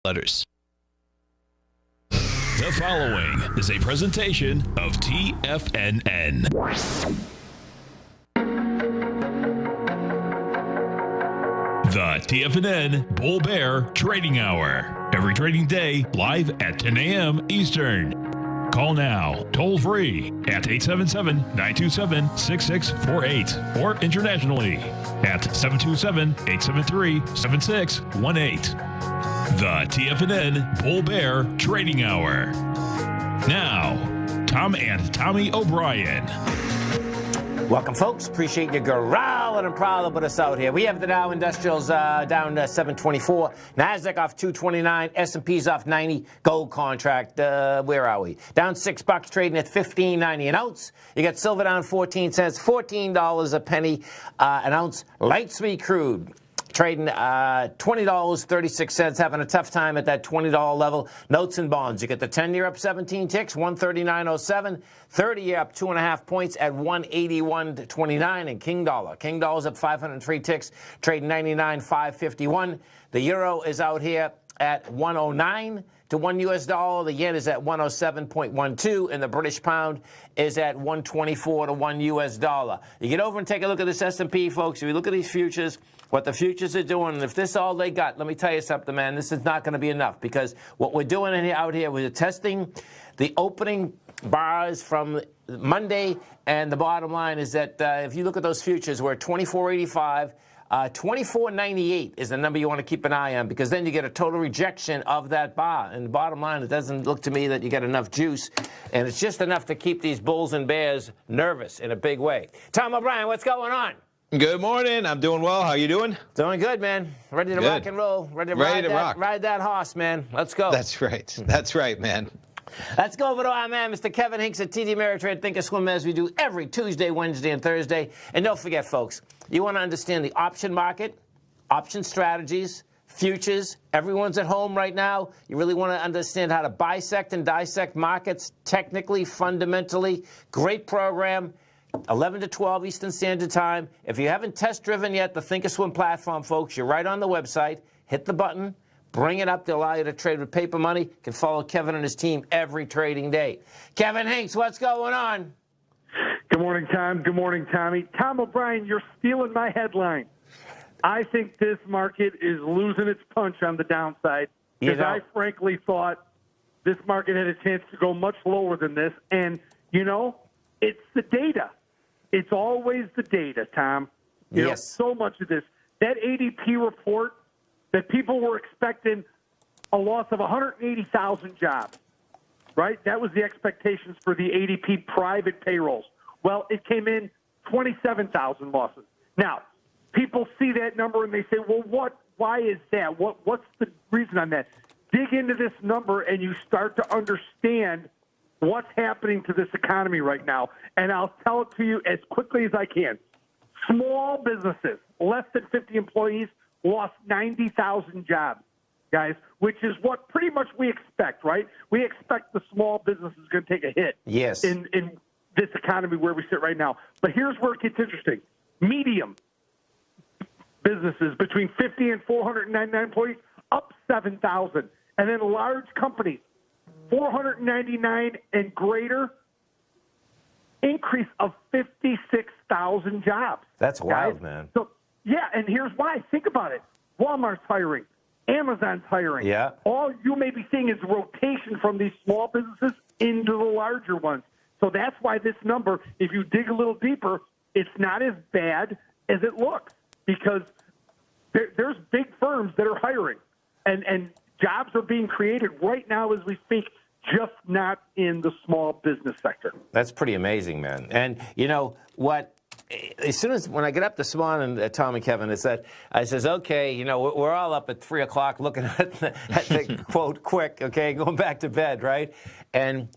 letters. The following is a presentation of TFNN. The TFNN Bull Bear Trading Hour. Every trading day, live at 10 a.m. Eastern. Call now, toll free at 877-927-6648 or internationally at 727-873-7618. The TFNN Bull Bear Trading Hour. Now, Tom and Tommy O'Brien. Welcome, folks. Appreciate you growling and prowling with us out here. We have the Dow Industrials down 724, Nasdaq off 229, S&P's off 90, gold contract. Where are we? Down $6, trading at $15.90 an ounce. You got silver down 14 cents, $14 a penny an ounce. Light sweet crude trading $20.36, having a tough time at that $20 level. Notes and bonds. You get the 10-year up 17 ticks, 139.07. 30-year up 2.5 points at 181.29. And King Dollar's up 503 ticks, trading 99.551. The euro is out here at 109 to $1 US. The yen is at 107.12, and the British pound is at 124 to $1 US. You get over and take a look at this S&P, folks. If you look at these futures, what the futures are doing, and if this is all they got, let me tell you something, man, this is not going to be enough, because what we're doing out here, we're testing the opening bars from Monday, and the bottom line is that if you look at those futures, we're at 24.85. 24.98 is the number you want to keep an eye on, because then you get a total rejection of that bar. And the bottom line, it doesn't look to me that you get enough juice, and it's just enough to keep these bulls and bears nervous in a big way. Tom O'Brien, what's going on? Good morning. I'm doing well. How you doing? Doing good, man. Ready to rock and roll. Ready to ride that horse, man. Let's go. That's right. That's right, man. Let's go over to our man, Mr. Kevin Hinks at TD Ameritrade Thinkorswim, as we do every Tuesday, Wednesday, and Thursday. And don't forget, folks, you want to understand the option market, option strategies, futures. Everyone's at home right now. You really want to understand how to bisect and dissect markets technically, fundamentally. Great program. 11 to 12 Eastern Standard Time. If you haven't test-driven yet the Thinkorswim platform, folks, you're right on the website. Hit the button. Bring it up. They'll allow you to trade with paper money. You can follow Kevin and his team every trading day. Kevin Hinks, what's going on? Good morning, Tom. Good morning, Tommy. Tom O'Brien, you're stealing my headline. I think this market is losing its punch on the downside, because I frankly thought this market had a chance to go much lower than this. And, you know, it's the data. It's always the data, Tom. You know, so much of this. That ADP report that people were expecting a loss of 180,000 jobs, right? That was the expectations for the ADP private payrolls. Well, it came in 27,000 losses. Now, people see that number and they say, well, why is that? What's the reason on that? Dig into this number and you start to understand what's happening to this economy right now. And I'll tell it to you as quickly as I can. Small businesses, less than 50 employees, lost 90,000 jobs, guys, which is what pretty much we expect, right? We expect the small business is going to take a hit in this economy where we sit right now. But here's where it gets interesting. Medium businesses between 50 and 499 employees, up 7,000. And then large companies, 499 and greater, increase of 56,000 jobs. That's wild, guys. Man. So, yeah, and here's why. Think about it. Walmart's hiring. Amazon's hiring. Yeah. All you may be seeing is rotation from these small businesses into the larger ones. So that's why this number, if you dig a little deeper, it's not as bad as it looks, because there's big firms that are hiring, and jobs are being created right now as we speak, just not in the small business sector. That's pretty amazing, man. And you know what? As soon as when I get up this morning, Tom and Kevin, I says, okay, you know, we're all up at 3 o'clock looking at the quote, quick, okay, going back to bed, right? And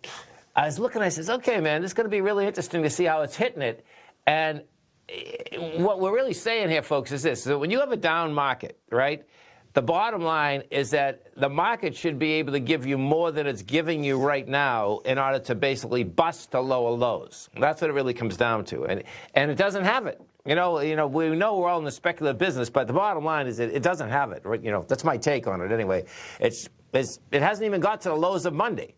I was looking, I says, okay, man, this is going to be really interesting to see how it's hitting it. And what we're really saying here, folks, is this. So when you have a down market, right, the bottom line is that the market should be able to give you more than it's giving you right now in order to basically bust to lower lows. That's what it really comes down to. And it doesn't have it. we know we're all in the speculative business, but the bottom line is it doesn't have it. Right? That's my take on it anyway. It hasn't even got to the lows of Monday.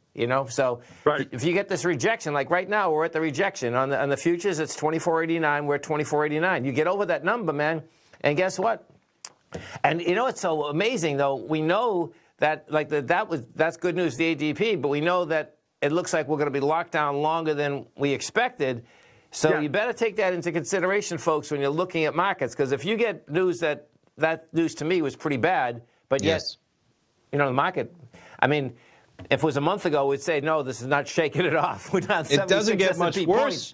So right. If you get this rejection, like right now, we're at the rejection on the futures. It's 24.89. We're at 24.89. You get over that number, man, and guess what? And it's so amazing though. We know that that's good news, the ADP, but we know that it looks like we're going to be locked down longer than we expected. So you better take that into consideration, folks, when you're looking at markets, because if you get news that news to me was pretty bad, but yet, the market, I mean, if it was a month ago, we'd say, no, this is not shaking it off. We're not. It doesn't get much worse.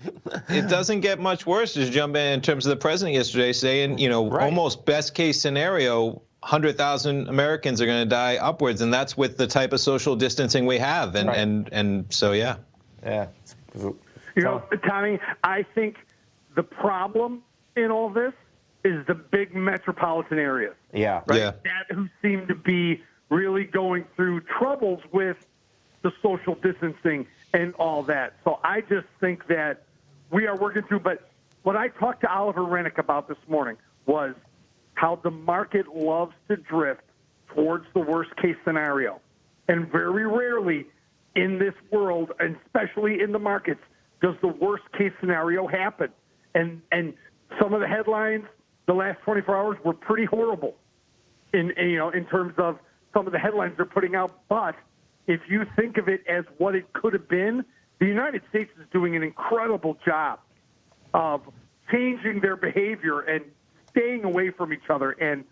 It doesn't get much worse. Just jump in terms of the president yesterday saying, almost best case scenario, 100,000 Americans are going to die upwards, and that's with the type of social distancing we have, and so yeah. Tommy, I think the problem in all this is the big metropolitan areas. Yeah. Right? Yeah. That who seem to be really going through troubles with the social distancing and all that. So I just think that we are working through. But what I talked to Oliver Rennick about this morning was how the market loves to drift towards the worst case scenario. And very rarely in this world, and especially in the markets, does the worst case scenario happen. And some of the headlines the last 24 hours were pretty horrible in terms of some of the headlines they're putting out. But if you think of it as what it could have been, the United States is doing an incredible job of changing their behavior and staying away from each other. And,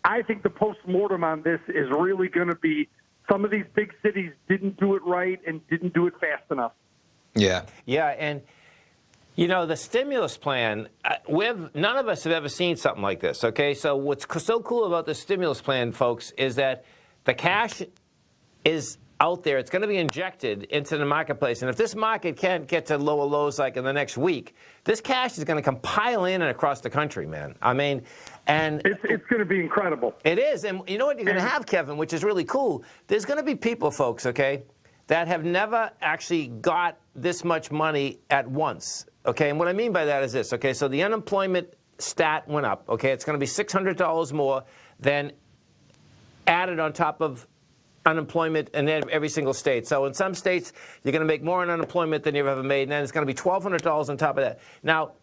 I think the postmortem on this is really going to be some of these big cities didn't do it right and didn't do it fast enough. Yeah. Yeah, and, the stimulus plan, none of us have ever seen something like this, okay? So what's so cool about the stimulus plan, folks, is that the cash is out there. It's going to be injected into the marketplace. And if this market can't get to lower lows like in the next week, this cash is going to compile in and across the country, man. I mean, and it's going to be incredible. It is. And you know what you're going to have, Kevin, which is really cool? There's going to be people, folks, okay, that have never actually got this much money at once. Okay, and what I mean by that is this, okay, so the unemployment stat went up, okay, it's going to be $600 more than added on top of unemployment in every single state. So in some states, you're going to make more in unemployment than you've ever made, and then it's going to be $1,200 on top of that. Now,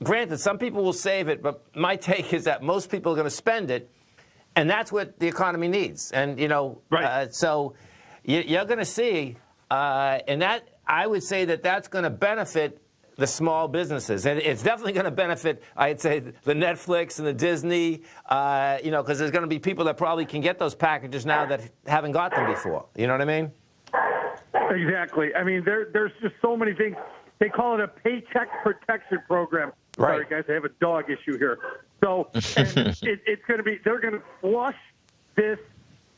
granted, some people will save it, but my take is that most people are going to spend it, and that's what the economy needs. And, so you're going to see, and that I would say that's going to benefit the small businesses. And it's definitely going to benefit, I'd say, the Netflix and the Disney, because there's going to be people that probably can get those packages now that haven't got them before. You know what I mean? Exactly. I mean, there's just so many things. They call it a paycheck protection program. Right. Sorry, guys, I have a dog issue here. So it's going to be, they're going to flush this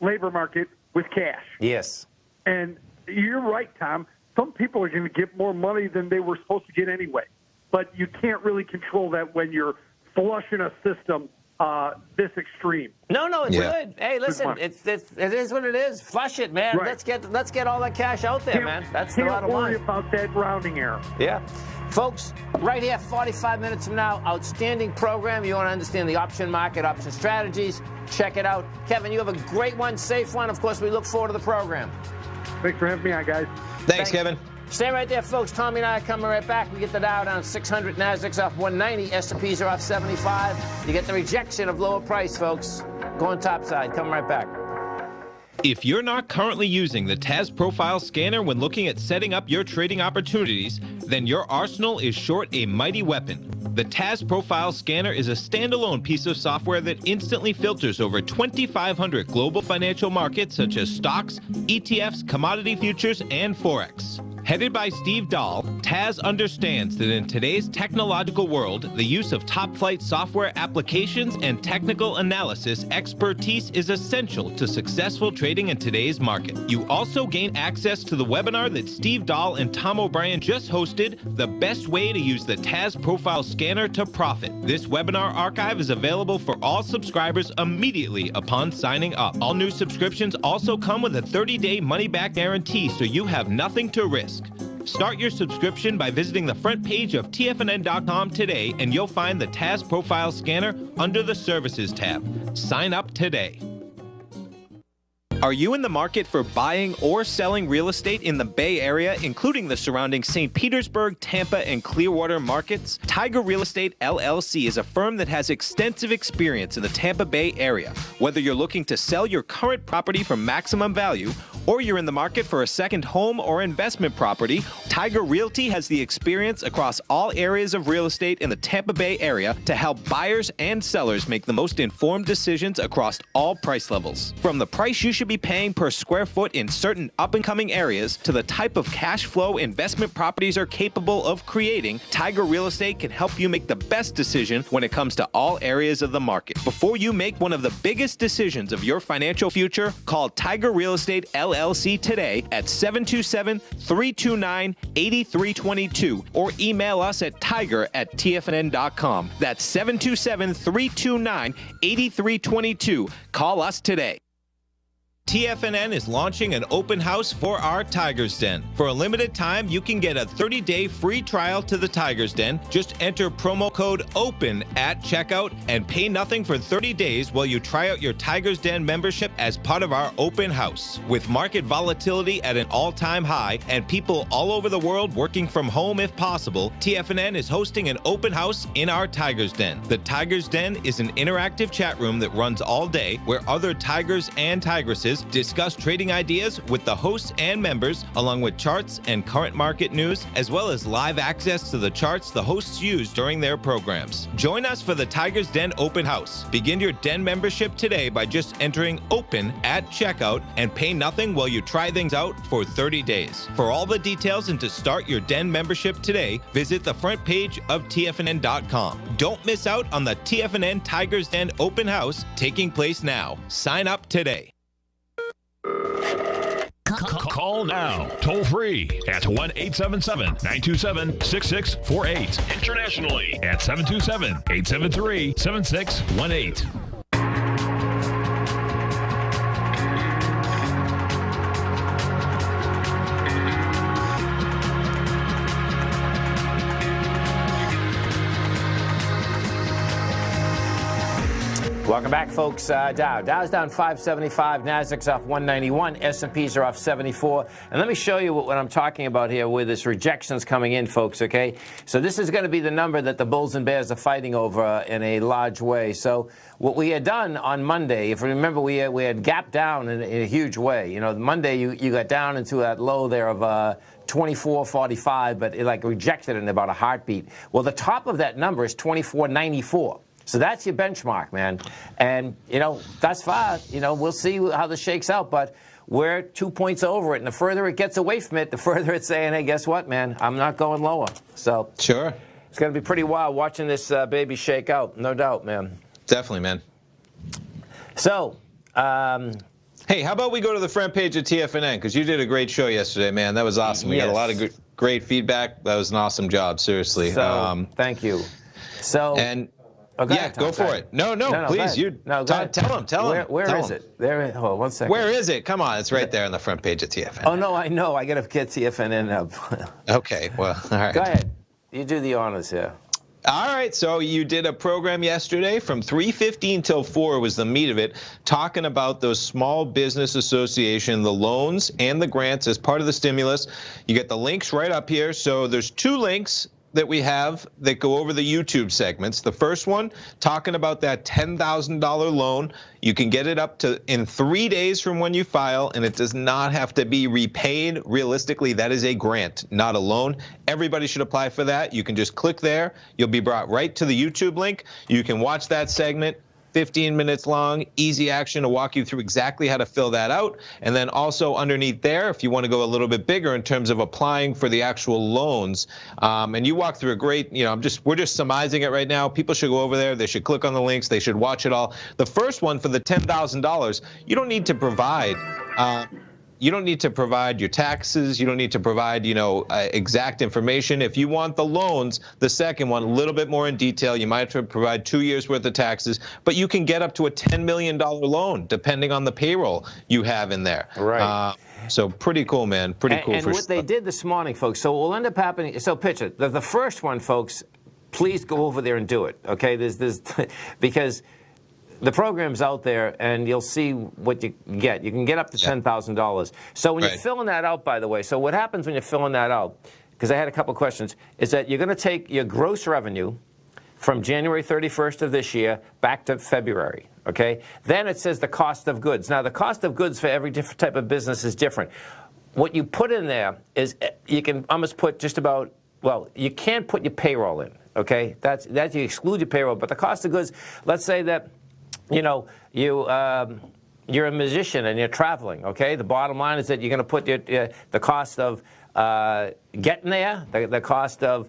labor market with cash. Yes. And you're right, Tom. Some people are going to get more money than they were supposed to get anyway. But you can't really control that when you're flushing a system this extreme. No, it's good. Hey, listen, it is what it is. Flush it, man. Right. Let's get all that cash out there, man. That's the bottom line. Can't worry about that rounding error. Yeah. Folks, right here, 45 minutes from now, outstanding program. You want to understand the option market, option strategies, check it out. Kevin, you have a great one, safe one. Of course, we look forward to the program. Thanks for having me on, guys. Thanks, Kevin. Stay right there, folks. Tommy and I are coming right back. We get the Dow down 600, Nasdaq's off 190, S&Ps are off 75. You get the rejection of lower price, folks. Going topside. Coming right back. If you're not currently using the TAS Profile Scanner when looking at setting up your trading opportunities, then your arsenal is short a mighty weapon. The TAS Profile Scanner is a standalone piece of software that instantly filters over 2,500 global financial markets such as stocks, ETFs, commodity futures, and Forex. Headed by Steve Dahl, TAS understands that in today's technological world, the use of top-flight software applications and technical analysis expertise is essential to successful trading in today's market. You also gain access to the webinar that Steve Dahl and Tom O'Brien just hosted, The Best Way to Use the TAS Profile Scanner to Profit. This webinar archive is available for all subscribers immediately upon signing up. All new subscriptions also come with a 30-day money-back guarantee, so you have nothing to risk. Start your subscription by visiting the front page of TFNN.com today, and you'll find the TAS Profile Scanner under the Services tab. Sign up today. Are you in the market for buying or selling real estate in the Bay Area, including the surrounding St. Petersburg, Tampa, and Clearwater markets? Tiger Real Estate LLC is a firm that has extensive experience in the Tampa Bay area. Whether you're looking to sell your current property for maximum value, or you're in the market for a second home or investment property, Tiger Realty has the experience across all areas of real estate in the Tampa Bay area to help buyers and sellers make the most informed decisions across all price levels. From the price you should be paying per square foot in certain up-and-coming areas to the type of cash flow investment properties are capable of creating, Tiger Real Estate can help you make the best decision when it comes to all areas of the market. Before you make one of the biggest decisions of your financial future, call Tiger Real Estate LLC today at 727-329-8322 or email us at tiger@tfnn.com. That's 727-329-8322. Call us today. TFNN is launching an open house for our Tiger's Den. For a limited time, you can get a 30-day free trial to the Tiger's Den. Just enter promo code OPEN at checkout and pay nothing for 30 days while you try out your Tiger's Den membership as part of our open house. With market volatility at an all-time high and people all over the world working from home if possible, TFNN is hosting an open house in our Tiger's Den. The Tiger's Den is an interactive chat room that runs all day where other Tigers and Tigresses discuss trading ideas with the hosts and members, along with charts and current market news, as well as live access to the charts the hosts use during their programs. Join us for the Tiger's Den Open House. Begin your Den membership today by just entering OPEN at checkout and pay nothing while you try things out for 30 days. For all the details and to start your Den membership today, visit the front page of TFNN.com. Don't miss out on the TFNN Tiger's Den Open House taking place now. Sign up today. Call now, toll free at 1-877-927-6648. Internationally at 727-873-7618. Welcome back, folks. Dow's down 575, Nasdaq's off 191, S&Ps are off 74. And let me show you what I'm talking about here with this rejections coming in, folks, okay? So this is going to be the number that the Bulls and Bears are fighting over in a large way. So what we had done on Monday, if you remember, we had gapped down in a huge way. You know, Monday you got down into that low there of 24.45, but it like rejected in about a heartbeat. Well, the top of that number is 24.94. So that's your benchmark, man. And, you know, thus far, you know, we'll see how this shakes out. But we're 2 points over it. And the further it gets away from it, the further it's saying, hey, guess what, man? I'm not going lower. So sure, it's going to be pretty wild watching this baby shake out. No doubt, man. Definitely, man. So, hey, how about we go to the front page of TFNN? Because you did a great show yesterday, man. That was awesome. We got a lot of great feedback. That was an awesome job, seriously. So, thank you. So, and okay, yeah, go for it. No, please. Tell him. Where is it? There. Hold on 1 second. Where is it? Come on, it's right there on the front page of TFNN. Oh no, I know. I got to get TFNN up. Okay, well, all right. Go ahead. You do the honors here. All right, so you did a program yesterday from 3:15 till 4 was the meat of it, talking about those Small Business Association, the loans and the grants as part of the stimulus. You get the links right up here. So there's 2 links that we have that go over the YouTube segments. The first one, talking about that $10,000 loan. You can get it up to in 3 days from when you file, and it does not have to be repaid. Realistically, that is a grant, not a loan. Everybody should apply for that. You can just click there. You'll be brought right to the YouTube link. You can watch that segment. 15 minutes long, easy action to walk you through exactly how to fill that out. And then also underneath there, if you want to go a little bit bigger in terms of applying for the actual loans, and you walk through a great, you know, we're just surmising it right now. People should go over there. They should click on the links. They should watch it all. The first one for the $10,000, you don't need to provide you don't need to provide your taxes. You don't need to provide, exact information. If you want the loans, the second one, a little bit more in detail, you might have to provide 2 years worth of taxes, but you can get up to a $10 million loan depending on the payroll you have in there. Right. So pretty cool, man. Pretty cool. And what they did this morning, folks, so what will end up happening, so picture, the first one, folks, please go over there and do it, okay? There's because the program's out there, and you'll see what you get. You can get up to $10,000. So when you're filling that out, by the way, so what happens when you're filling that out, because I had a couple questions, is that you're going to take your gross revenue from January 31st of this year back to February, okay? Then it says the cost of goods. Now, the cost of goods for every different type of business is different. What you put in there is you can almost put just about, well, you can't put your payroll in, okay? That's you exclude your payroll. But the cost of goods, let's say that, you're a musician and you're traveling, okay? The bottom line is that you're going to put the cost of getting there, the cost of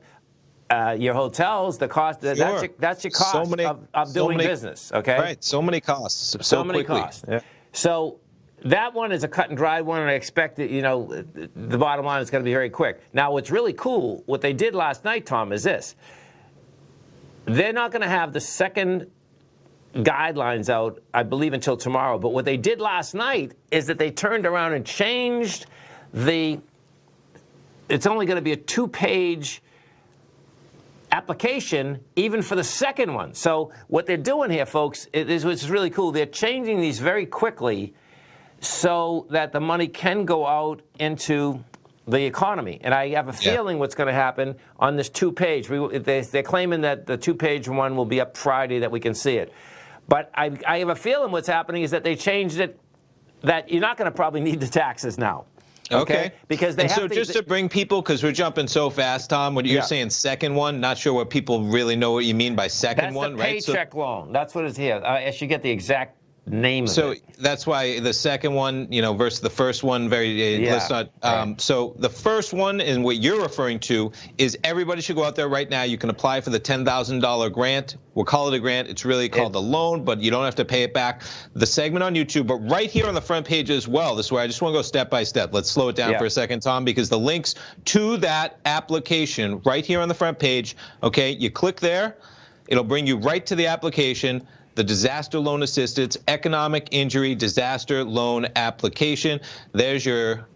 your hotels, the cost, sure. that's your cost of doing business, okay? Right, so many costs. So many quickly. costs. Yeah. So that one is a cut and dry one, and I expect that, the bottom line is going to be very quick. Now, what's really cool, what they did last night, Tom, is this. They're not going to have the second guidelines out, I believe, until tomorrow. But what they did last night is that they turned around and changed it's only going to be a 2-page application even for the second one. So what they're doing here, folks, is what's really cool. They're changing these very quickly so that the money can go out into the economy. And I have a feeling what's going to happen on this 2-page. They're claiming that the 2-page one will be up Friday, that we can see it. But I have a feeling what's happening is that they changed it, that you're not going to probably need the taxes now. Okay. Because they have just to bring people, because we're jumping so fast, Tom, when you're saying second one, not sure what people really know what you mean by second one, right? That's the paycheck loan. That's what it's here. I should get the exact name of it. So that's why the second one, versus the first one, let's not. So the first one, and what you're referring to, is everybody should go out there right now. You can apply for the $10,000 grant. We'll call it a grant. It's really called a loan, but you don't have to pay it back. The segment on YouTube, but right here on the front page as well. This is where I just want to go step by step. Let's slow it down for a second, Tom, because the links to that application right here on the front page, okay, you click there. It'll bring you right to the application. The disaster loan assistance, economic injury disaster loan application. There's your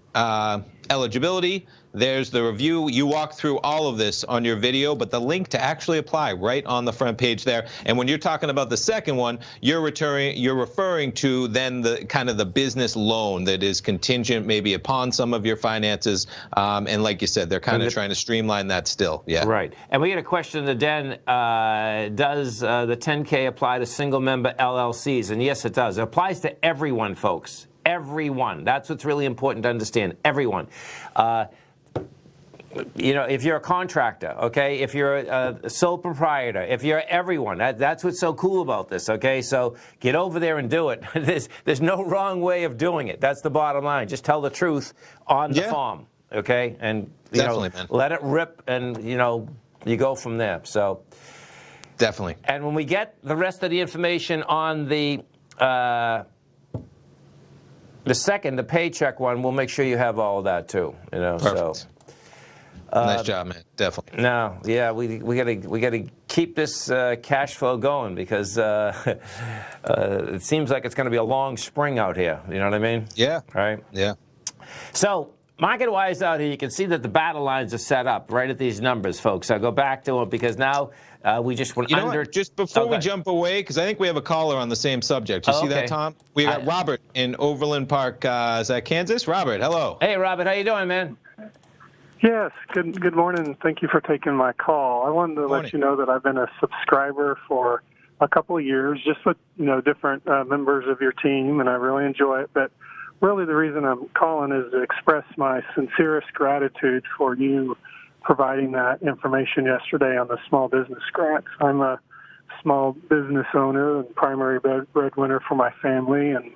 eligibility. There's the review. You walk through all of this on your video, but the link to actually apply right on the front page there. And when you're talking about the second one, you're referring to then the kind of the business loan that is contingent maybe upon some of your finances. And like you said, they're kind of trying to streamline that still. Yeah. Right. And we get a question in the den. Does the 10K apply to single member LLCs? And yes, it does. It applies to everyone, folks. Everyone. That's what's really important to understand. Everyone. If you're a contractor, okay, if you're a sole proprietor, if you're everyone, that's what's so cool about this, okay? So get over there and do it. There's no wrong way of doing it. That's the bottom line. Just tell the truth on the form, okay? And, let it rip, and, you go from there. So definitely. And when we get the rest of the information on the paycheck one, we'll make sure you have all of that too. Perfect. So. Nice job, man. Definitely. No, yeah, we gotta keep this cash flow going, because it seems like it's going to be a long spring out here. You know what I mean? Yeah. Right. Yeah. So market-wise out here, you can see that the battle lines are set up right at these numbers, folks. I'll go back to it because now we just went under. Just before we jump away, because I think we have a caller on the same subject. You see that, Tom? We got Robert in Overland Park. Is that Kansas? Robert, hello. Hey, Robert, how you doing, man? Yes, good morning. Thank you for taking my call. I wanted to let you know that I've been a subscriber for a couple of years, just with different members of your team, and I really enjoy it. But really the reason I'm calling is to express my sincerest gratitude for you providing that information yesterday on the small business grants. I'm a small business owner and primary breadwinner for my family, and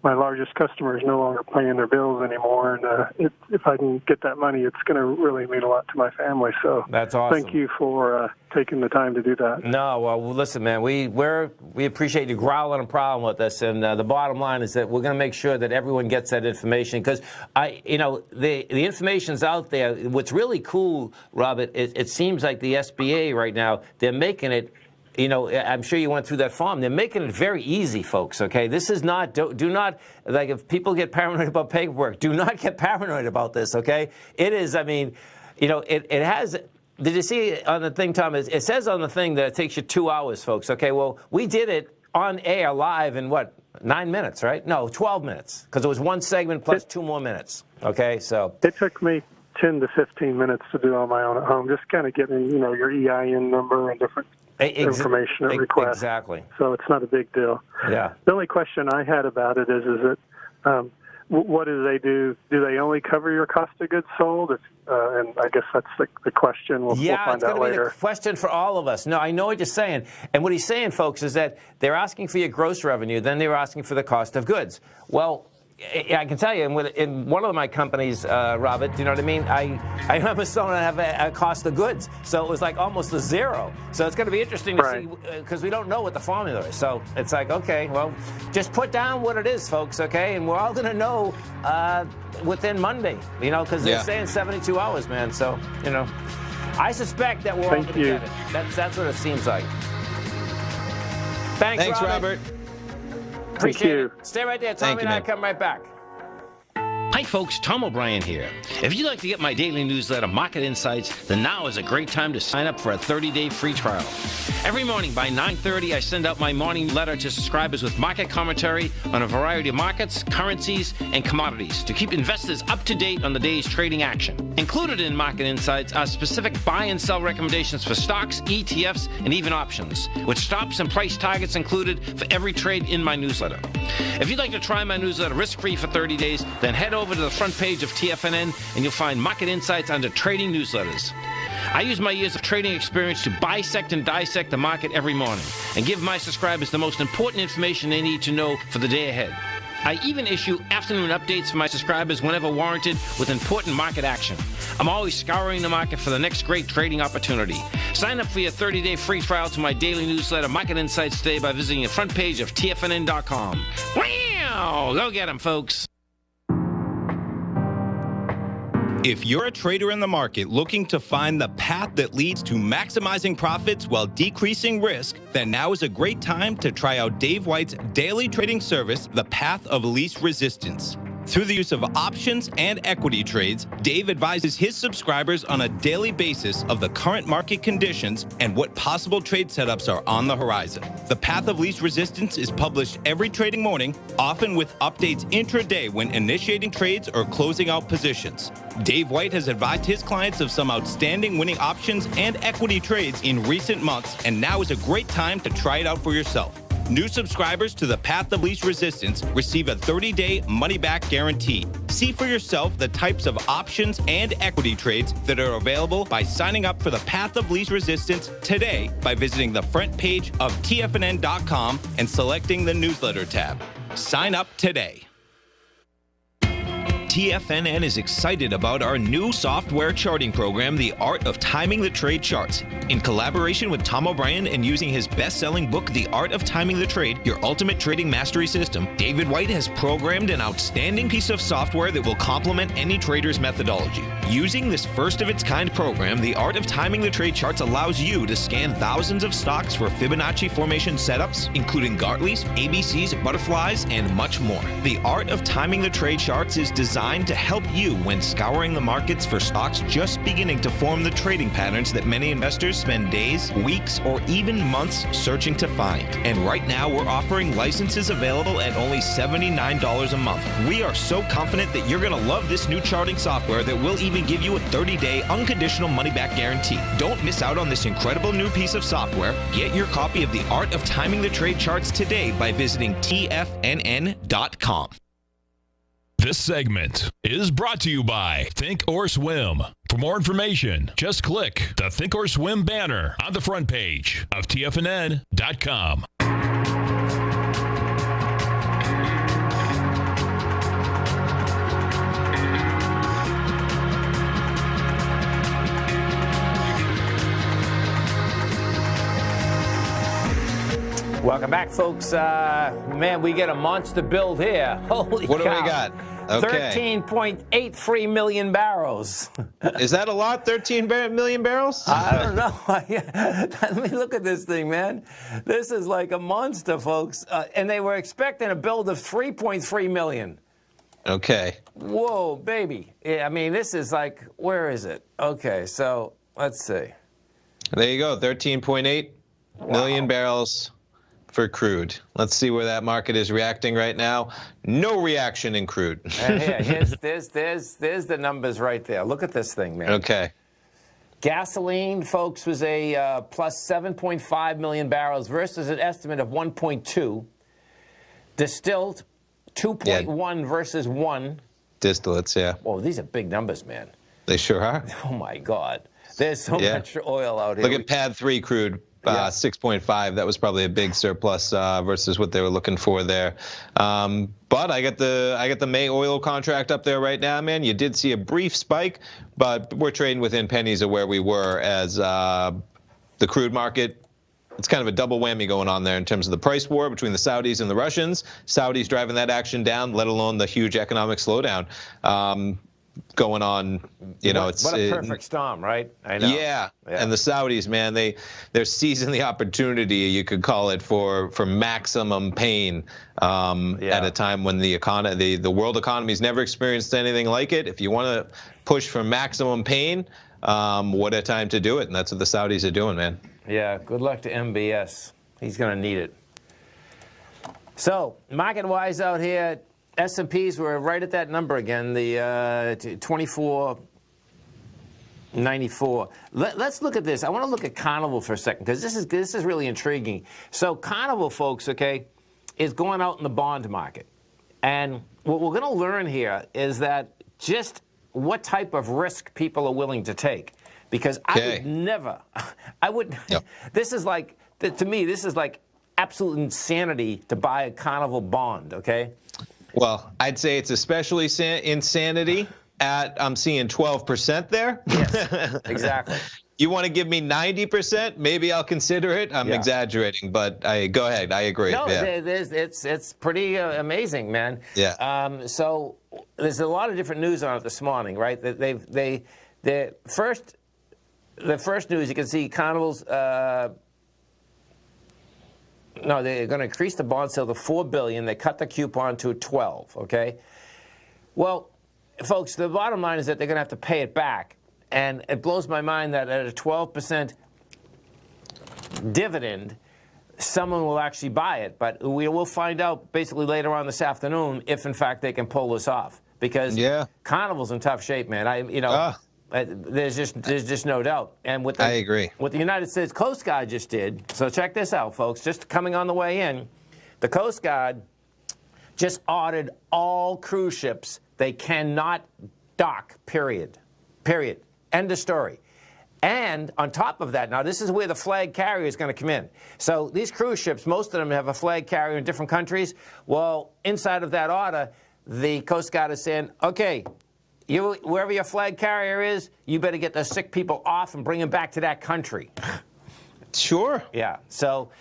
my largest customer is no longer paying their bills anymore, and if I can get that money, it's going to really mean a lot to my family. So that's awesome. Thank you for taking the time to do that. No, well, listen, man, we appreciate you growling and prowling with us, and the bottom line is that we're going to make sure that everyone gets that information, because the information's out there. What's really cool, Robert, it seems like the SBA right now, they're making it. I'm sure you went through that form. They're making it very easy, folks, okay? This is not, do not, like, if people get paranoid about paperwork, do not get paranoid about this, okay? It is, it has, did you see on the thing, Tom? It says on the thing that it takes you 2 hours, folks, okay? Well, we did it on air live in 9 minutes, right? No, 12 minutes, because it was one segment plus 2 more minutes, okay? So it took me 10 to 15 minutes to do on my own at home, just kind of getting, your EIN number and different information at request. Exactly. So it's not a big deal. Yeah. The only question I had about it is that what do they do? Do they only cover your cost of goods sold? And I guess that's the question. We'll find out later. Yeah, it's going to be the question for all of us. No, I know what you're saying. And what he's saying, folks, is that they're asking for your gross revenue, then they're asking for the cost of goods. Well, I can tell you, in one of my companies, Robert, do you know what I mean? I remember someone have a cost of goods, so it was like almost a zero. So it's going to be interesting to see, because we don't know what the formula is. So it's like, okay, well, just put down what it is, folks, okay? And we're all going to know within Monday, because they're saying 72 hours, man. So, I suspect that we're all going to get it. That's what it seems like. Thanks, Robert. Appreciate it. Stay right there. Tommy and I come right back. Hi, folks. Tom O'Brien here. If you'd like to get my daily newsletter, Market Insights, then now is a great time to sign up for a 30-day free trial. Every morning by 9:30, I send out my morning letter to subscribers with market commentary on a variety of markets, currencies, and commodities to keep investors up to date on the day's trading action. Included in Market Insights are specific buy and sell recommendations for stocks, ETFs, and even options, with stops and price targets included for every trade in my newsletter. If you'd like to try my newsletter risk-free for 30 days, then head over to the front page of TFNN and you'll find Market Insights under Trading Newsletters. I use my years of trading experience to bisect and dissect the market every morning and give my subscribers the most important information they need to know for the day ahead. I even issue afternoon updates for my subscribers whenever warranted with important market action. I'm always scouring the market for the next great trading opportunity. Sign up for your 30-day free trial to my daily newsletter, Market Insights, today by visiting the front page of TFNN.com. Wow! Go get them, folks. If you're a trader in the market looking to find the path that leads to maximizing profits while decreasing risk, then now is a great time to try out Dave White's daily trading service, The Path of Least Resistance. Through the use of options and equity trades, Dave advises his subscribers on a daily basis of the current market conditions and what possible trade setups are on the horizon. The Path of Least Resistance is published every trading morning, often with updates intraday when initiating trades or closing out positions. Dave White has advised his clients of some outstanding winning options and equity trades in recent months, and now is a great time to try it out for yourself. New subscribers to the Path of Least Resistance receive a 30-day money-back guarantee. See for yourself the types of options and equity trades that are available by signing up for the Path of Least Resistance today by visiting the front page of TFNN.com and selecting the newsletter tab. Sign up today. TFNN is excited about our new software charting program, The Art of Timing the Trade Charts. In collaboration with Tom O'Brien and using his best-selling book, The Art of Timing the Trade, Your Ultimate Trading Mastery System, David White has programmed an outstanding piece of software that will complement any trader's methodology. Using this first-of-its-kind program, The Art of Timing the Trade Charts allows you to scan thousands of stocks for Fibonacci formation setups, including Gartley's, ABCs, butterflies, and much more. The Art of Timing the Trade Charts is designed to help you when scouring the markets for stocks just beginning to form the trading patterns that many investors spend days, weeks, or even months searching to find. And right now, we're offering licenses available at only $79 a month. We are so confident that you're going to love this new charting software that will even give you a 30-day unconditional money-back guarantee. Don't miss out on this incredible new piece of software. Get your copy of The Art of Timing the Trade Charts today by visiting TFNN.com. This segment is brought to you by Think or Swim. For more information, just click the Think or Swim banner on the front page of TFNN.com. Welcome back, folks. Man, we get a monster build here. Holy What cow. do we got? Okay. 13.83 million barrels. Is that a lot? 13 million barrels? I don't know. Let me look at this thing, man. This is like a monster, folks. And they were expecting a build of 3.3 million. Okay. Whoa, baby. Yeah, I mean, this is like, where is it? Okay, so let's see. There you go. 13.8 million barrels for crude. Let's see where that market is reacting right now. No reaction in crude. There's the numbers right there. Look at this thing, man. Okay. Gasoline, folks, was a plus 7.5 million barrels versus an estimate of 1.2. Distilled, 2.1 versus 1. Distillates, yeah. Oh, these are big numbers, man. They sure are. Oh, my God. There's so much oil out here. Look at pad 3 crude. 6.5. That was probably a big surplus versus what they were looking for there. But I got the May oil contract up there right now, man. You did see a brief spike, but we're trading within pennies of where we were as the crude market. It's kind of a double whammy going on there in terms of the price war between the Saudis and the Russians. Saudis driving that action down, let alone the huge economic slowdown going on. You know, what a perfect storm, right? I know. Yeah. And the Saudis, man, they're seizing the opportunity, you could call it, for maximum pain at a time when the world economy's never experienced anything like it. If you want to push for maximum pain, what a time to do it, and that's what the Saudis are doing, man. Yeah, good luck to MBS. He's going to need it. So, market-wise out here, S&Ps were right at that number again, the 24.94. Let's look at this. I want to look at Carnival for a second because this is really intriguing. So Carnival, folks, okay, is going out in the bond market. And what we're going to learn here is that just what type of risk people are willing to take. Because I would never, this is like, to me, this is like absolute insanity to buy a Carnival bond, okay? Well, I'd say it's especially insanity at, I'm seeing 12% there. Yes, exactly. You want to give me 90%? Maybe I'll consider it. I'm exaggerating, but go ahead. I agree. No, it's pretty amazing, man. Yeah. So there's a lot of different news on it this morning, right? The first news, you can see Carnival's. No, they're going to increase the bond sale to $4 billion. They cut the coupon to 12. Okay. Well, folks, the bottom line is that they're going to have to pay it back, and it blows my mind that at a 12% dividend, someone will actually buy it. But we will find out basically later on this afternoon if, in fact, they can pull this off. Because Carnival's in tough shape, man. There's just no doubt. And I agree. What the United States Coast Guard just did, so check this out, folks, just coming on the way in, the Coast Guard just ordered all cruise ships, they cannot dock, period. End of story. And on top of that, now this is where the flag carrier is going to come in. So these cruise ships, most of them have a flag carrier in different countries. Well, inside of that order, the Coast Guard is saying, okay, wherever your flag carrier is, you better get the sick people off and bring them back to that country. Sure. Yeah. So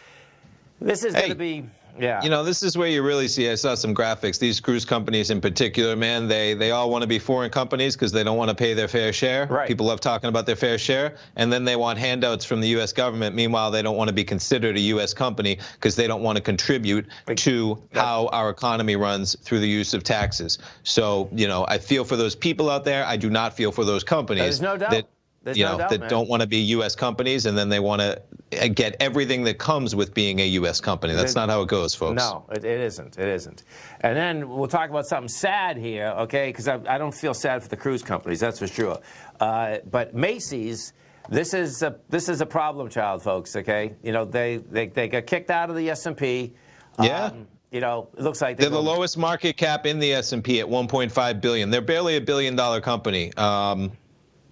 this is going to be, You know, this is where you really see, I saw some graphics, these cruise companies in particular, man, they all want to be foreign companies because they don't want to pay their fair share. Right. People love talking about their fair share. And then they want handouts from the U.S. government. Meanwhile, they don't want to be considered a U.S. company because they don't want to contribute to how our economy runs through the use of taxes. So, you know, I feel for those people out there. I do not feel for those companies. There's no doubt. That don't want to be U.S. companies, and then they want to get everything that comes with being a U.S. company. That's not how it goes, folks. No, it isn't. It isn't. And then we'll talk about something sad here, okay? Because I don't feel sad for the cruise companies, that's for sure. But Macy's, this is a problem child, folks. Okay, you know they got kicked out of the S&P. Yeah. You know, it looks like they're the lowest market cap in the S&P at $1.5 billion. They're barely $1 billion company.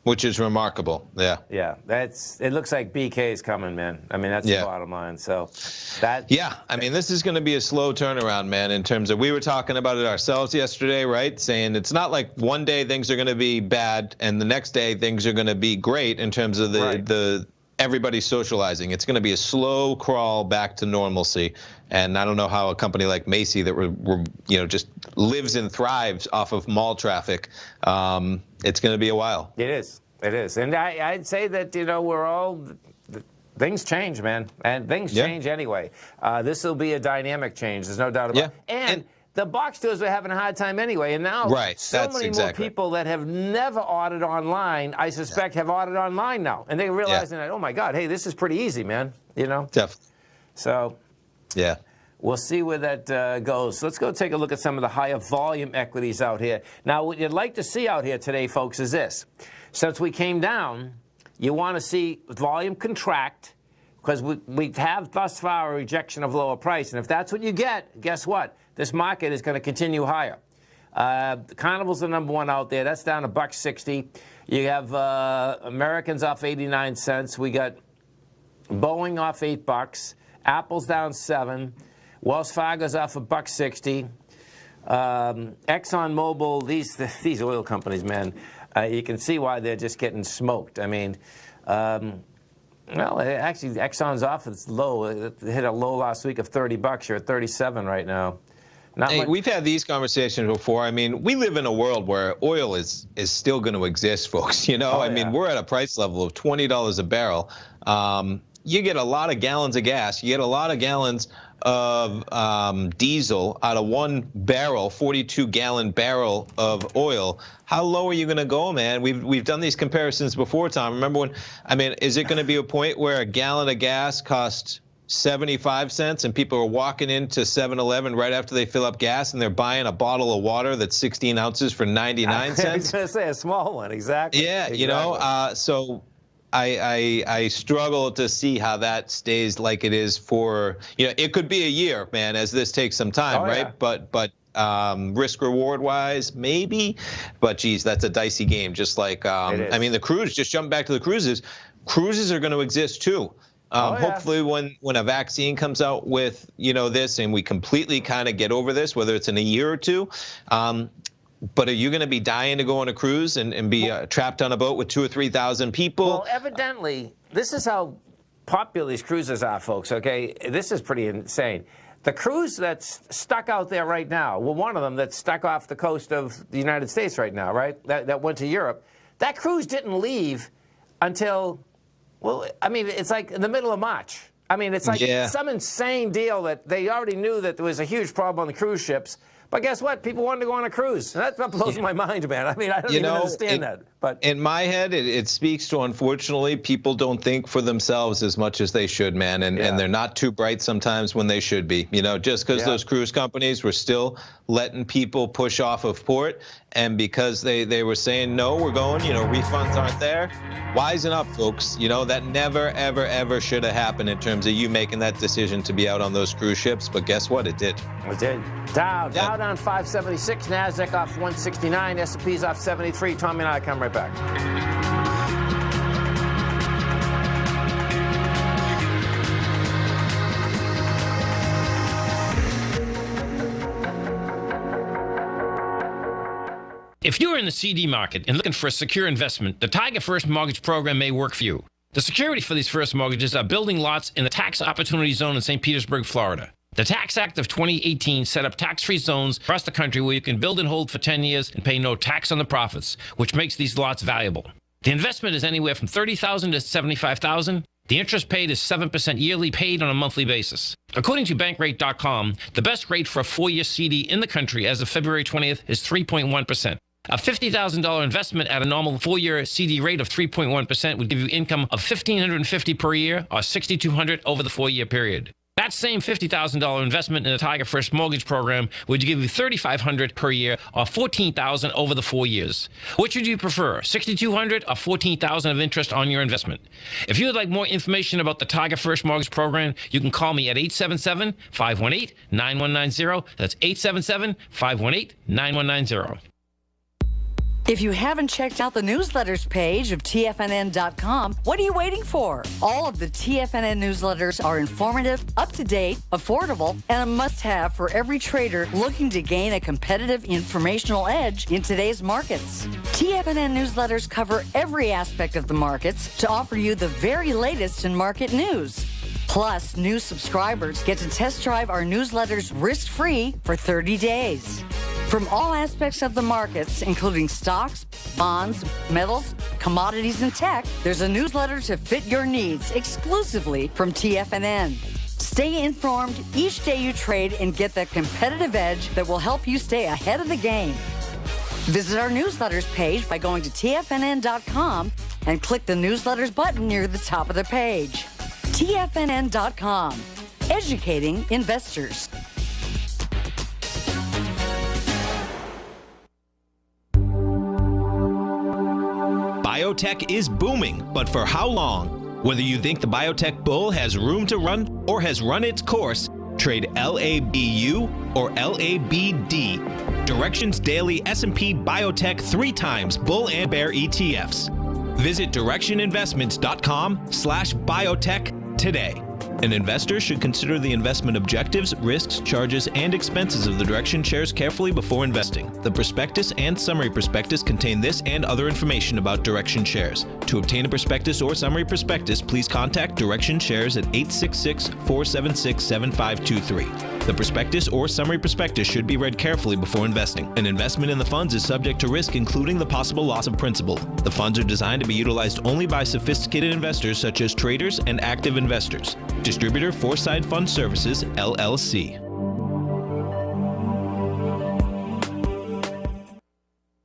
Which is remarkable, yeah. Yeah, it looks like BK is coming, man. I mean, that's the bottom line. So that. Yeah, I mean, this is going to be a slow turnaround, man. In terms of, we were talking about it ourselves yesterday, right? Saying it's not like one day things are going to be bad and the next day things are going to be great in terms of the everybody's socializing. It's going to be a slow crawl back to normalcy. And I don't know how a company like Macy that just lives and thrives off of mall traffic. It's going to be a while. It is. It is. And I'd say that, we're all, things change, man. And things change anyway. This will be a dynamic change. There's no doubt about it. And the box stores are having a hard time anyway. And now so many more people that have never ordered online, I suspect, have ordered online now. And they're realizing that, oh, my God, hey, this is pretty easy, man. Definitely. So, we'll see where that goes. So let's go take a look at some of the higher volume equities out here. Now, what you'd like to see out here today, folks, is this. Since we came down, you want to see volume contract because we have thus far a rejection of lower price. And if that's what you get, guess what? This market is going to continue higher. Carnival's the number one out there. That's down $1.60. You have Americans off 89 cents. We got Boeing off $8. Apple's down 7. Wells Fargo's off $1.60. ExxonMobil, these oil companies, man, you can see why they're just getting smoked. I mean, actually, Exxon's off. It's low. It hit a low last week of $30. You're at 37 right now. We've had these conversations before. I mean, we live in a world where oil is still going to exist, folks. I mean, we're at a price level of $20 a barrel. You get a lot of gallons of gas. You get a lot of gallons of diesel out of one barrel, 42-gallon barrel of oil. How low are you going to go, man? We've done these comparisons before, Tom. Remember when? I mean, is it going to be a point where a gallon of gas costs 75 cents and people are walking into 7-Eleven right after they fill up gas and they're buying a bottle of water that's 16 ounces for 99 cents? I was going to say a small one, exactly. Yeah, so I struggle to see how that stays like it is for, it could be a year, man, as this takes some time, right? Yeah. But risk reward wise, maybe. But geez, that's a dicey game. Just like, I mean, the cruise, just jump back to the cruises. Cruises are going to exist too. Hopefully when a vaccine comes out with, this and we completely kind of get over this, whether it's in a year or two, but are you going to be dying to go on a cruise and be trapped on a boat with 2,000 or 3,000 people? Well, evidently, this is how popular these cruises are, folks, okay? This is pretty insane. The cruise that's stuck out there right now, well, one of them that's stuck off the coast of the United States right now, right, that went to Europe, that cruise didn't leave until, well, I mean, it's like in the middle of March. I mean, it's like some insane deal that they already knew that there was a huge problem on the cruise ships. But guess what? People wanted to go on a cruise. That blows my mind, man. I mean, I don't even understand that. But in my head, it speaks to, unfortunately, people don't think for themselves as much as they should, man. And they're not too bright sometimes when they should be. Just because those cruise companies were still letting people push off of port, and because they were saying, no, we're going, refunds aren't there. Wisen up, folks. That never, ever, ever should have happened in terms of you making that decision to be out on those cruise ships. But guess what? It did. It did. Dow down 576, NASDAQ off 169, S&P's off 73. Tommy and I come right back. If you're in the CD market and looking for a secure investment, the Tiger First Mortgage Program may work for you. The security for these first mortgages are building lots in the tax opportunity zone in St. Petersburg, Florida. The Tax Act of 2018 set up tax-free zones across the country where you can build and hold for 10 years and pay no tax on the profits, which makes these lots valuable. The investment is anywhere from $30,000 to $75,000. The interest paid is 7% yearly, paid on a monthly basis. According to Bankrate.com, the best rate for a 4-year CD in the country as of February 20th is 3.1%. A $50,000 investment at a normal 4-year CD rate of 3.1% would give you income of $1,550 per year or $6,200 over the 4-year period. That same $50,000 investment in the Tiger First Mortgage Program would give you $3,500 per year or $14,000 over the 4 years. Which would you prefer, $6,200 or $14,000 of interest on your investment? If you would like more information about the Tiger First Mortgage Program, you can call me at 877-518-9190. That's 877-518-9190. If you haven't checked out the newsletters page of TFNN.com, what are you waiting for? All of the TFNN newsletters are informative, up-to-date, affordable, and a must-have for every trader looking to gain a competitive informational edge in today's markets. TFNN newsletters cover every aspect of the markets to offer you the very latest in market news. Plus, new subscribers get to test drive our newsletters risk-free for 30 days. From all aspects of the markets, including stocks, bonds, metals, commodities, and tech, there's a newsletter to fit your needs exclusively from TFNN. Stay informed each day you trade and get that competitive edge that will help you stay ahead of the game. Visit our newsletters page by going to TFNN.com and click the newsletters button near the top of the page. TFNN.com, educating investors. Biotech is booming, but for how long? Whether you think the biotech bull has room to run or has run its course, trade LABU or LABD. Directions Daily S&P Biotech 3 times bull and bear ETFs. Visit directioninvestments.com/biotech today. An investor should consider the investment objectives, risks, charges, and expenses of the Direction shares carefully before investing. The prospectus and summary prospectus contain this and other information about Direction shares. To obtain a prospectus or summary prospectus, please contact Direction shares at 866-476-7523. The prospectus or summary prospectus should be read carefully before investing. An investment in the funds is subject to risk, including the possible loss of principal. The funds are designed to be utilized only by sophisticated investors such as traders and active investors. Distributor Foreside Fund Services, LLC.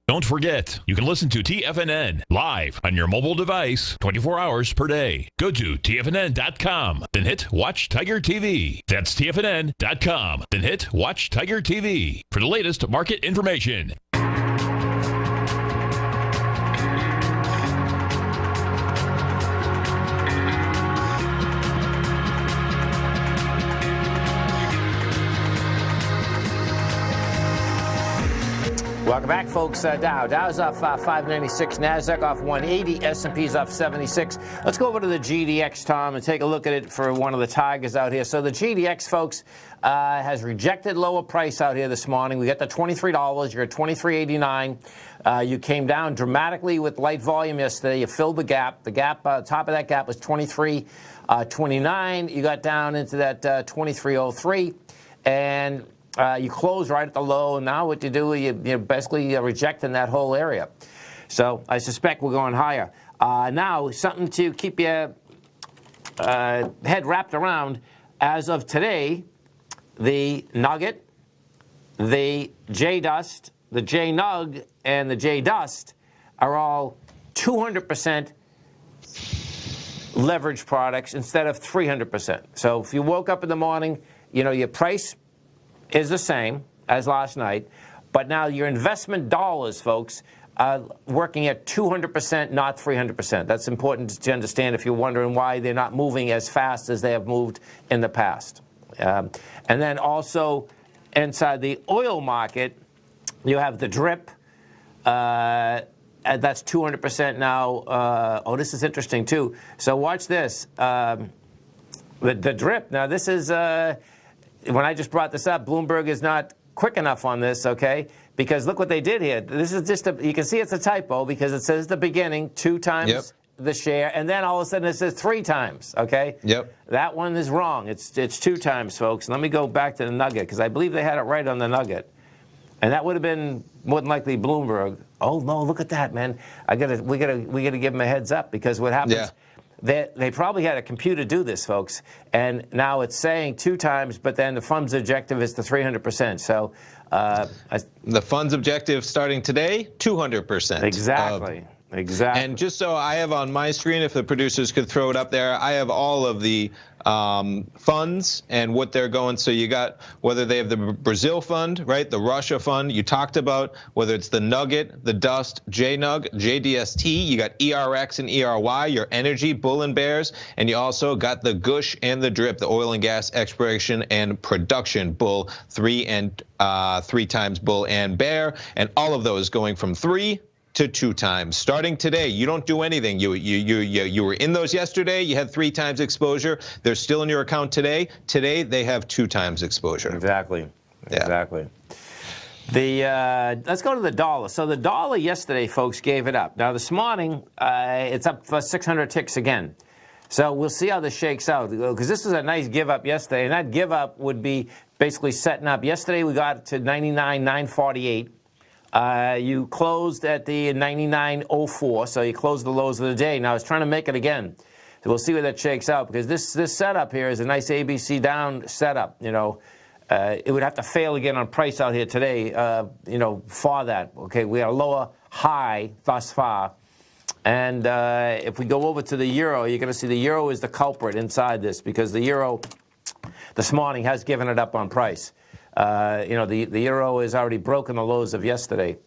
Don't forget, you can listen to TFNN live on your mobile device 24 hours per day. Go to TFNN.com, then hit Watch Tiger TV. That's TFNN.com, then hit Watch Tiger TV for the latest market information. Welcome back, folks. Dow's off 596, NASDAQ off 180, S&P's off 76. Let's go over to the GDX, Tom, and take a look at it for one of the tigers out here. So the GDX, folks, has rejected lower price out here this morning. We got the $23. You're at $23.89. You came down dramatically with light volume yesterday. You filled the gap. The gap, top of that gap was $23.29. You got down into that $23.03, and you close right at the low, and now what you do, you're basically rejecting that whole area. So I suspect we're going higher. Now, something to keep your head wrapped around. As of today, the Nugget, the J-Dust, the J-Nug, and the J-Dust are all 200% leverage products instead of 300%. So if you woke up in the morning, your price is the same as last night, but now your investment dollars, folks, are working at 200%, not 300%. That's important to understand if you're wondering why they're not moving as fast as they have moved in the past. And then also inside the oil market, you have the drip. That's 200% now. This is interesting too. So watch this. The drip. Now this is. When I just brought this up, Bloomberg is not quick enough on this, okay? Because look what they did here. This is just you can see it's a typo because it says the beginning 2 times the share, and then all of a sudden it says 3 times, okay? Yep. That one is wrong. It's 2 times, folks. Let me go back to the Nugget because I believe they had it right on the Nugget. And that would have been more than likely Bloomberg. Oh no, look at that, man. We gotta give them a heads up because what happens? Yeah. They probably had a computer do this, folks, and now it's saying 2 times, but then the fund's objective is the 300%. So the fund's objective starting today, 200%. Exactly. Exactly. And just so I have on my screen, if the producers could throw it up there, I have all of the funds and what they're going. So you got whether they have the Brazil fund, right, the Russia fund you talked about, whether it's the Nugget, the Dust, JNUG, JDST, you got ERX and ERY, your energy, bull and bears, and you also got the Gush and the Drip, the oil and gas exploration and production bull, 3 times bull and bear, and all of those going from 3 to 2 times. Starting today, you don't do anything. You were in those yesterday. You had 3 times exposure. They're still in your account today. Today, they have 2 times exposure. Exactly. Yeah. Exactly. Let's go to the dollar. So the dollar yesterday, folks, gave it up. Now this morning, it's up for 600 ticks again. So we'll see how this shakes out, because this was a nice give up yesterday, and that give up would be basically setting up. Yesterday we got to 99,948. You closed at the 99.04, so you closed the lows of the day. Now it's trying to make it again. So we'll see where that shakes out, because this setup here is a nice ABC down setup. You know, it would have to fail again on price out here today. You know, for that. Okay, we are lower high thus far. And if we go over to the euro, you're going to see the euro is the culprit inside this, because the euro this morning has given it up on price. You know, the euro has already broken the lows of yesterday.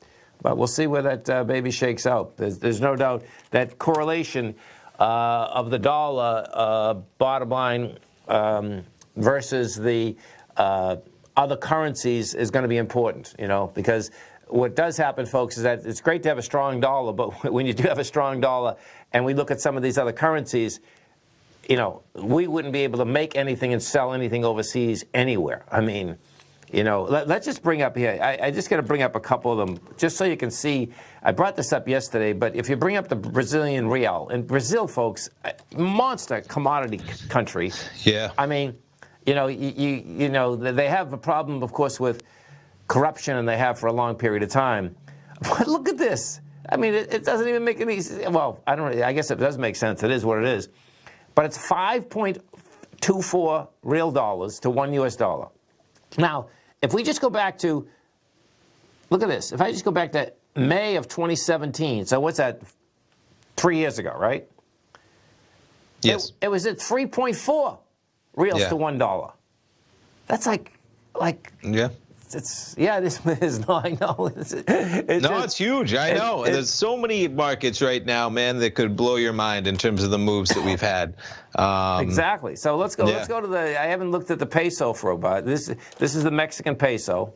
But we'll see where that baby shakes out. There's no doubt that correlation of the dollar bottom line versus the other currencies is going to be important, you know, because what does happen, folks, is that it's great to have a strong dollar, but when you do have a strong dollar and we look at some of these other currencies, you know, we wouldn't be able to make anything and sell anything overseas anywhere. I mean, you know, let's just bring up here. I just got to bring up a couple of them just so you can see. I brought this up yesterday, but if you bring up the Brazilian real, and Brazil, folks, monster commodity country. Yeah. I mean, you know, you know, they have a problem, of course, with corruption, and they have for a long period of time. But look at this. I mean, it doesn't even make any. Well, I guess it does make sense. It is what it is. But it's 5.24 real dollars to $1 US. Now, if we just go back to, look at this. If I just go back to May of 2017, so what's that? 3 years ago, right? Yes. It was at 3.4 reals to $1. That's like. Yeah. This is no, I know. It's huge. I know. There's so many markets right now, man, that could blow your mind in terms of the moves that we've had. Exactly. So let's go. Let's go to the. I haven't looked at the peso for a while. This is the Mexican peso.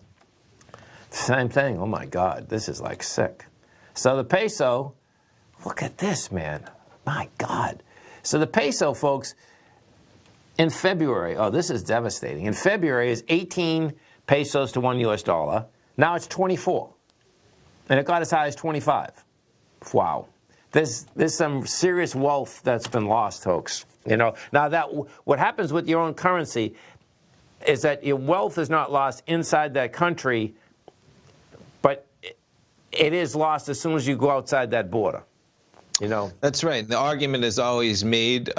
Same thing. Oh my God, this is like sick. So the peso. Look at this, man. My God. So the peso, folks. In February. Oh, this is devastating. In February is 18 pesos to $1 US. Now it's 24, and it got as high as 25. Wow, there's some serious wealth that's been lost, folks. You know, now that what happens with your own currency is that your wealth is not lost inside that country, but it is lost as soon as you go outside that border. You know, that's right. The argument is always made.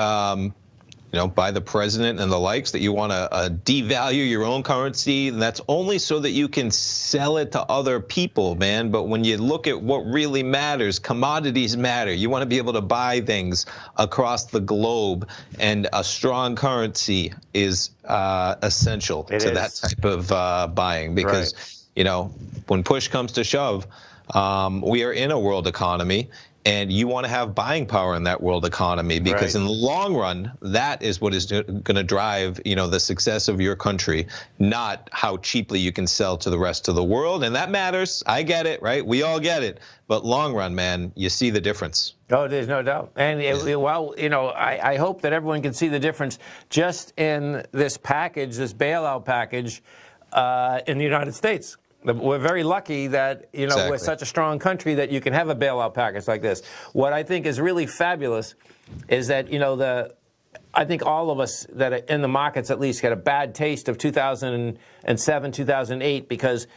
You know, by the president and the likes, that you want to devalue your own currency, and that's only so that you can sell it to other people, man. But when you look at what really matters, commodities matter. You want to be able to buy things across the globe, and a strong currency is essential to that type of buying, because, you know, when push comes to shove, we are in a world economy. And you want to have buying power in that world economy, because in the long run, that is what is going to drive, you know, the success of your country, not how cheaply you can sell to the rest of the world. And that matters. I get it, right? We all get it. But long run, man, you see the difference. Oh, there's no doubt. And, well, you know, I hope that everyone can see the difference just in this package, this bailout package in the United States. We're very lucky that, you know, we're such a strong country that you can have a bailout package like this. What I think is really fabulous is that, you know, I think all of us that are in the markets at least get a bad taste of 2007, 2008, because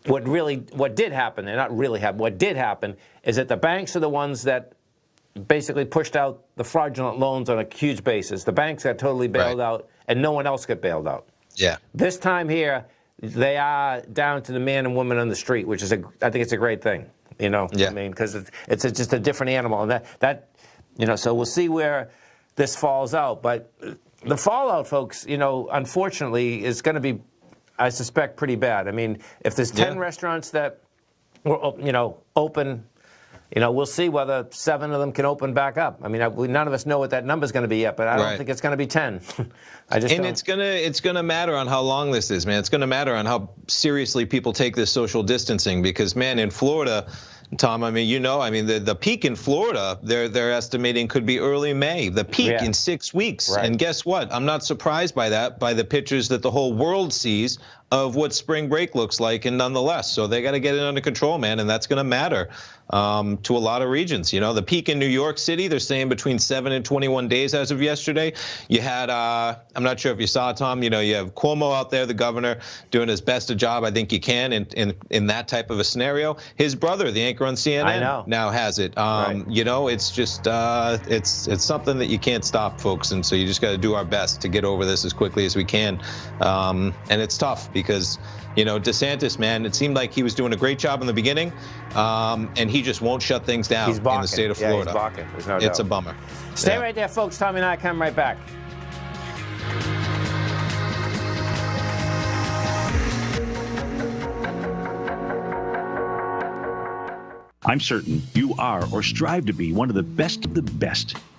what did happen, and not really happened, what did happen is that the banks are the ones that basically pushed out the fraudulent loans on a huge basis. The banks got totally bailed out, and no one else got bailed out. Yeah. This time here, they are down to the man and woman on the street, which is I think it's a great thing, you know. I mean, because it's just a different animal, and that you know. So we'll see where this falls out, but the fallout, folks, you know, unfortunately, is going to be, I suspect, pretty bad. I mean, if there's 10 restaurants that were, you know, open, you know, we'll see whether 7 of them can open back up. I mean, none of us know what that number's going to be yet, but I don't think it's going to be 10. I just don't. It's gonna matter on how long this is, man. It's going to matter on how seriously people take this social distancing, because, man, in Florida, Tom, I mean, the peak in Florida, they're estimating could be early May. The peak in 6 weeks. Right. And guess what? I'm not surprised by that, by the pictures that the whole world sees of what spring break looks like, and nonetheless. So they got to get it under control, man, and that's going to matter to a lot of regions. The peak in New York City, they're saying between 7 and 21 days as of yesterday. You had, I'm not sure if you saw, Tom, you have Cuomo out there, the governor, doing his best a job I think he can in that type of a scenario. His brother, the anchor on CNN, now has it. Right. It's just, it's something that you can't stop, folks. And so you just got to do our best to get over this as quickly as we can. And it's tough because, DeSantis, man, it seemed like he was doing a great job in the beginning, and he just won't shut things down in the state of Florida. Yeah, he's balking. There's no doubt. It's a bummer. Stay right there, folks. Tommy and I come right back. I'm certain you are or strive to be one of the best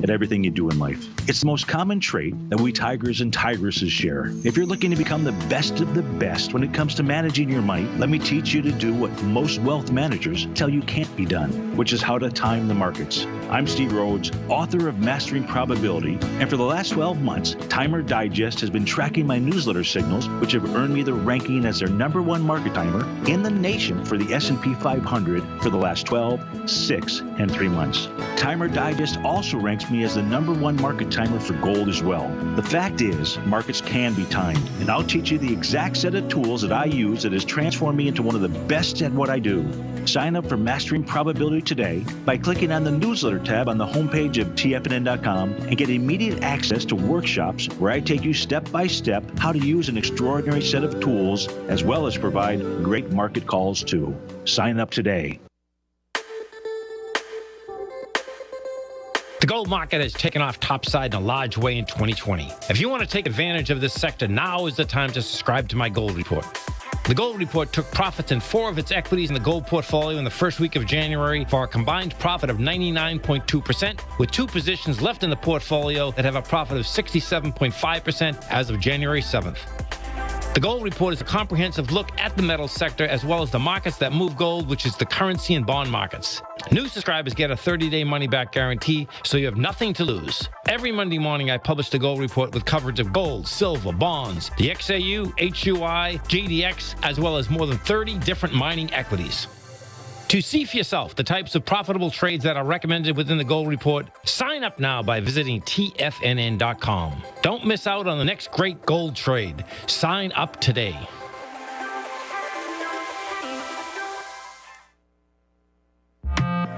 at everything you do in life. It's the most common trait that we tigers and tigresses share. If you're looking to become the best of the best when it comes to managing your money, let me teach you to do what most wealth managers tell you can't be done, which is how to time the markets. I'm Steve Rhodes, author of Mastering Probability, and for the last 12 months, Timer Digest has been tracking my newsletter signals, which have earned me the ranking as their #1 market timer in the nation for the S&P 500 for the last 12, 6, and 3 months. Timer Digest also ranks me as the #1 market timer for gold as well. The fact is, markets can be timed, and I'll teach you the exact set of tools that I use that has transformed me into one of the best at what I do. Sign up for Mastering Probability today by clicking on the newsletter tab on the homepage of TFNN.com and get immediate access to workshops where I take you step by step how to use an extraordinary set of tools as well as provide great market calls too. Sign up today. The gold market has taken off topside in a large way in 2020. If you want to take advantage of this sector, now is the time to subscribe to my gold report. The gold report took profits in 4 of its equities in the gold portfolio in the first week of January for a combined profit of 99.2%, with 2 positions left in the portfolio that have a profit of 67.5% as of January 7th. The Gold Report is a comprehensive look at the metals sector as well as the markets that move gold, which is the currency and bond markets. New subscribers get a 30-day money-back guarantee, so you have nothing to lose. Every Monday morning, I publish the Gold Report with coverage of gold, silver, bonds, the XAU, HUI, JDX, as well as more than 30 different mining equities. To see for yourself the types of profitable trades that are recommended within the Gold Report, sign up now by visiting TFNN.com. Don't miss out on the next great gold trade. Sign up today.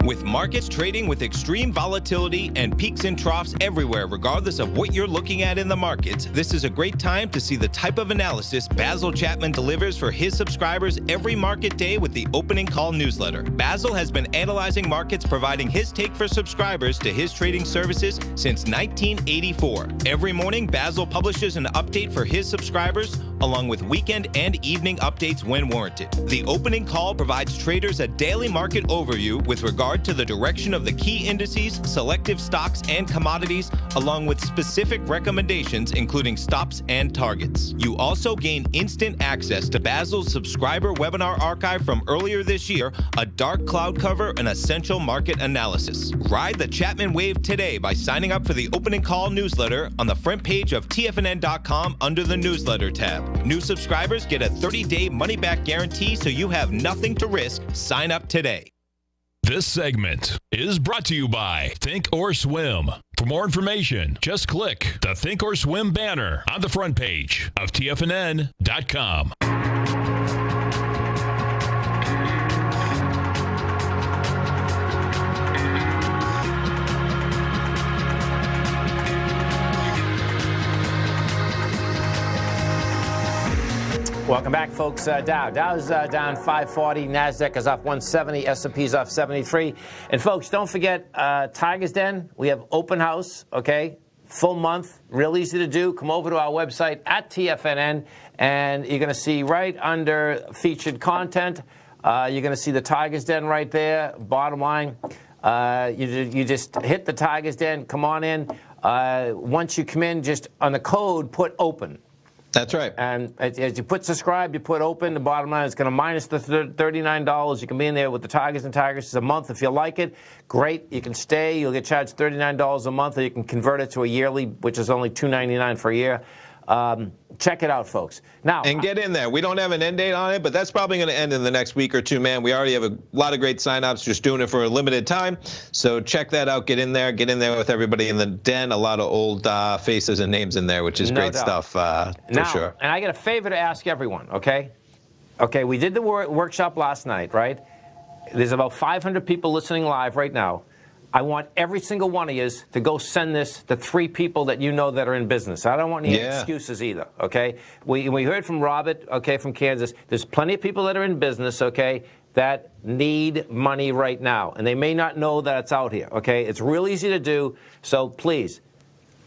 With markets trading with extreme volatility and peaks and troughs everywhere, regardless of what you're looking at in the markets, this is a great time to see the type of analysis Basil Chapman delivers for his subscribers every market day with the Opening Call newsletter. Basil has been analyzing markets, providing his take for subscribers to his trading services since 1984. Every morning, Basil publishes an update for his subscribers, along with weekend and evening updates when warranted. The Opening Call provides traders a daily market overview with regard to the direction of the key indices, selective stocks, and commodities, along with specific recommendations, including stops and targets. You also gain instant access to Basil's subscriber webinar archive from earlier this year, a dark cloud cover, and essential market analysis. Ride the Chapman wave today by signing up for the Opening Call newsletter on the front page of TFNN.com under the newsletter tab. New subscribers get a 30-day money-back guarantee, so you have nothing to risk. Sign up today. This segment is brought to you by Think or Swim. For more information, just click the Think or Swim banner on the front page of TFNN.com. Welcome back, folks. Dow's down 540, NASDAQ is up 170, S&P's up 73. And folks, don't forget Tiger's Den. We have open house, okay? Full month, real easy to do. Come over to our website at TFNN, and you're going to see right under featured content, you're going to see the Tiger's Den right there. Bottom line, you just hit the Tiger's Den, come on in. Once you come in, just on the code, put open. That's right. And as you put subscribe, you put open, the bottom line is going to minus the $39. You can be in there with the Tigers and Tigresses a month if you like it. Great. You can stay. You'll get charged $39 a month, or you can convert it to a yearly, which is only $2.99 for a year. Check it out, folks. Now, and get in there. We don't have an end date on it, but that's probably going to end in the next week or two, man. We already have a lot of great signups, just doing it for a limited time. So check that out. Get in there with everybody in the den. A lot of old faces and names in there, which is great stuff for sure. And I got a favor to ask everyone, okay? Okay, we did the workshop last night, right? There's about 500 people listening live right now. I want every single one of you to go send this to 3 people that you know that are in business. I don't want any excuses either, okay? We heard from Robert, okay, from Kansas. There's plenty of people that are in business, okay, that need money right now. And they may not know that it's out here, okay? It's real easy to do. So please,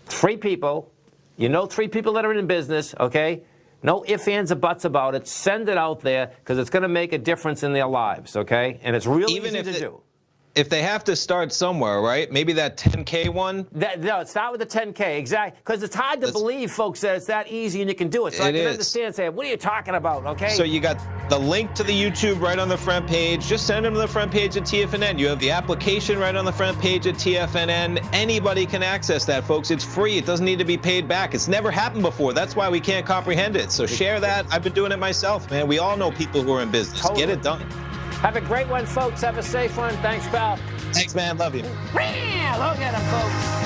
3 people, you know 3 people that are in business, okay? No ifs, ands, or buts about it. Send it out there because it's going to make a difference in their lives, okay? And it's real easy to do. If they have to start somewhere, right? Maybe that 10K one? No, start with the 10K, exactly. Because it's hard to believe, folks, that it's that easy and you can do it. So I can understand saying, what are you talking about, okay? So you got the link to the YouTube right on the front page. Just send them to the front page at TFNN. You have the application right on the front page at TFNN. Anybody can access that, folks. It's free. It doesn't need to be paid back. It's never happened before. That's why we can't comprehend it. So share that. I've been doing it myself, man. We all know people who are in business. Totally. Get it done. Have a great one, folks. Have a safe one. Thanks, pal. Thanks, man. Love you. Look at him, folks.